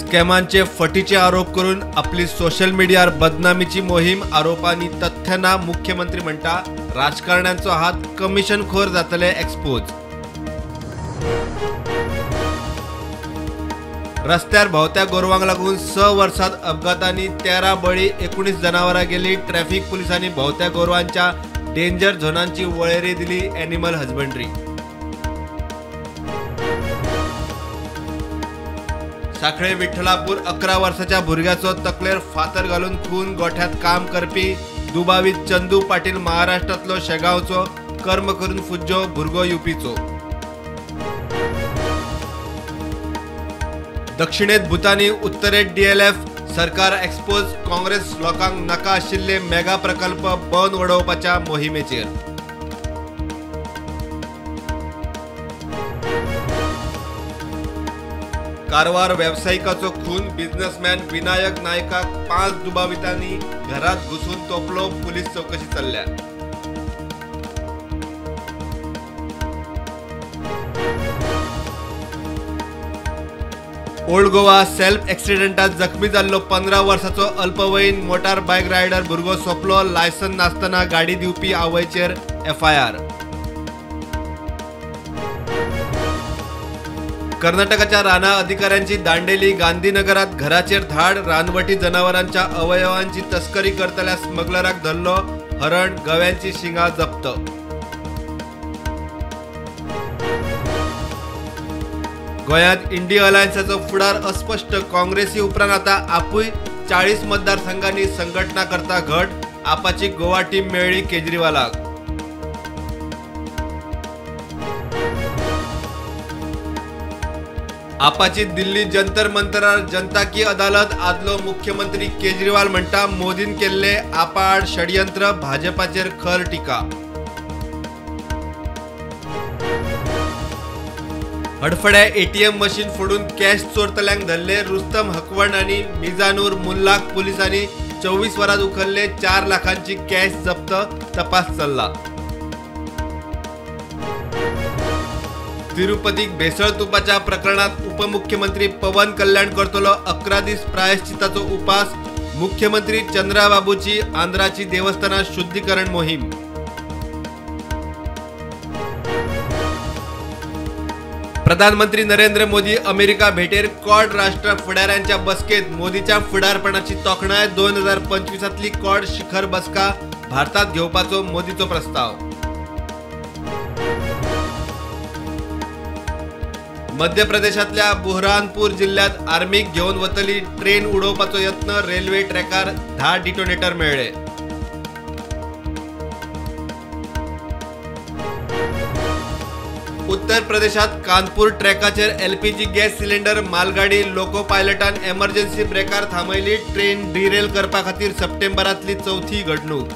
स्कॅमांचे फटीचे आरोप करून आपली सोशल मीडियावर बदनामीची मोहीम आरोपांनी तथ्यांना मुख्यमंत्री म्हणता राजकारण्यांचो हात कमिशनखोर जातले एक्सपोज। रस्त्यार भोवत्या गोरवांक लागून 6 वर्षात अपघातांनी 13 बळी 19 जनावरां गेली। ट्रॅफिक पोलिसांनी भोवत्या गोरवांच्या डेंजर झोनांची वळेरी दिली एनिमल हजबंड्री। साखळे विठ्ठलापूर 11 वर्षाच्या भुरग्याचो तकलेर फातर घालून खून। गोठ्यात काम करपी दुबावीत चंदू पाटील महाराष्ट्रातलो शेगावचो कर्म करून फुज्जो भुरगो यूपीचो। दक्षिणेत भूतानी उत्तरेत डीएलएफ सरकार एक्सपोज। काँग्रेस लोकांक नाका आशिल्ले मेगा प्रकल्प बंद उडोवपाच्या मोहिमेचेर। कारवार व्यावसायिकाचो खून। बिझनेसमॅन विनायक नायकाक 5 दुबावितांनी घरात घुसून तोपलो। पोलीस चौकशी चल्ल्या। ओल्ड गोवा सेल्फ एक्सिडेंटात जखमी जाल्लो 15 वर्षाचो अल्पवयीन मोटार बायक रायडर भुरगो सोंपलो। लायसन नासतना गाडी दिवपी आवयचेर एफआयआर। कर्नाटकाच्या राना अधिकाऱ्यांची दांडेली। गांधीनगरात घराचेर धाड। रानवटी जनावरांच्या अवयवांची तस्करी करतल्या स्मगलराक धरलो। हरण गव्यांची शिंगा जप्त। गोंयांत इंडिया अलायन्साचो फुडार अस्पष्ट। काँग्रेसी उपरांत आता आपूय 40 मतदारसंघांनी संघटना करता घट। आपाची गोवा टीम मेळ्ळी केजरीवालाक। आपाची दिल्ली जंतर मंतरार जनता की अदालत। आदलो मुख्यमंत्री केजरीवाल म्हणटा मोदीन केल्ले आपाआड षडयंत्र। भाजपाचेर खर टिका। हडफड्या एटीएम मशीन फोडून कॅश चोरतल्यांक धरले। रुस्तम हकवंड आणि मिजानूर मुल्लाक पोलिसांनी 24 वरांत उखलले। 4 लाखांची कॅश जप्त। तपास चल्ला। तिरुपतीक भेसळ तुपाच्या प्रकरणात उपमुख्यमंत्री पवन कल्याण करतलो 11 दीस प्रायश्चिताचो उपास। मुख्यमंत्री चंद्राबाबूची आंध्राची देवस्थानात शुद्धीकरण मोहीम। प्रधानमंत्री नरेंद्र मोदी अमेरिका भेटेर। क्वाड राष्ट्र फुडाऱ्यांच्या बसकेत मोदीच्या फुडारपणाची तोखणाय। 2025तली क्वाड शिखर बसका भारतात घेवपाचो मोदीचो प्रस्ताव। मध्य प्रदेशातल्या बुरहानपूर जिल्ह्यात आर्मीक घेऊन वतली ट्रेन उडोवपाचो यत्न। रेल्वे ट्रॅकार 10 डिटोनेटर मेळ्ळे। उत्तर प्रदेशात कानपूर ट्रॅकाचेर एलपीजी गॅस सिलिंडर मालगाडी। लोको पायलटान एमर्जन्सी ब्रेकार थांबयली। ट्रेन डिरेल करपा खातीर सप्टेंबरातली 4थी घडणूक।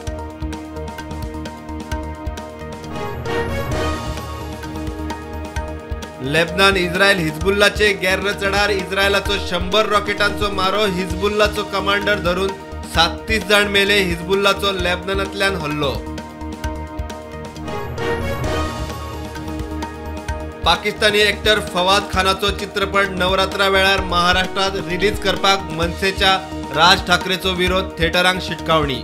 लेबनान इस्रायल हिजबुल्लाचे गैर चढार। इस्रायलाचो 100 रॉकेटांचो मारो। हिजबुल्लाचो कमांडर धरून 37 जण मेले। हिजबुल्लाचो लेबनानांतल्यान हल्लो। पाकिस्तानी एक्टर फवाद खानाचो चित्रपट नवरात्रा वेळार महाराष्ट्रात रिलीज करपाक मनसेच्या राज ठाकरेचो विरोध। थिएटरांक शिटकावणी।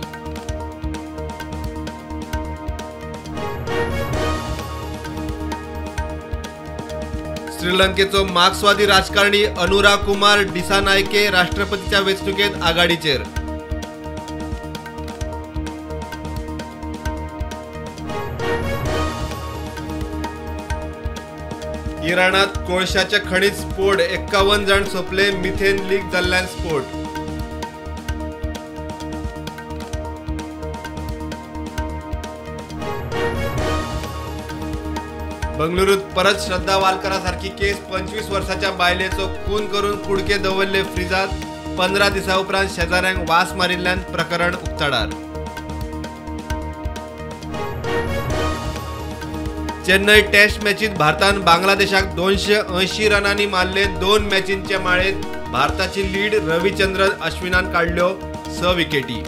श्रीलंकेचो मार्क्सवादी राजकारणी अनुरा कुमार डिसानायके राष्ट्रपतीच्या वेंचणुकेत आघाडीचेर। इराणात कोळशाच्या खणीत स्फोट। 51 जण सोंपले। मिथेन लीक जाल्ल्यान स्फोट। बंगळुरूत परत श्रद्धा वालकरा सारखी केस। 25 वर्षाच्या बायलेचो खून करून कुडके दवरले फ्रिजात। 15 दिसा उपरांत शेजाऱ्यांक वास मारिल्ल्यान प्रकरण उक्ताडार। चेन्नई टेस्ट मॅचीत भारतान बांगलादेशाक 280 रनांनी मारले। 2 मॅचींच्या माळेत भारताची लीड। रविचंद्रन अश्विनान काढल्यो 6 विकेटी।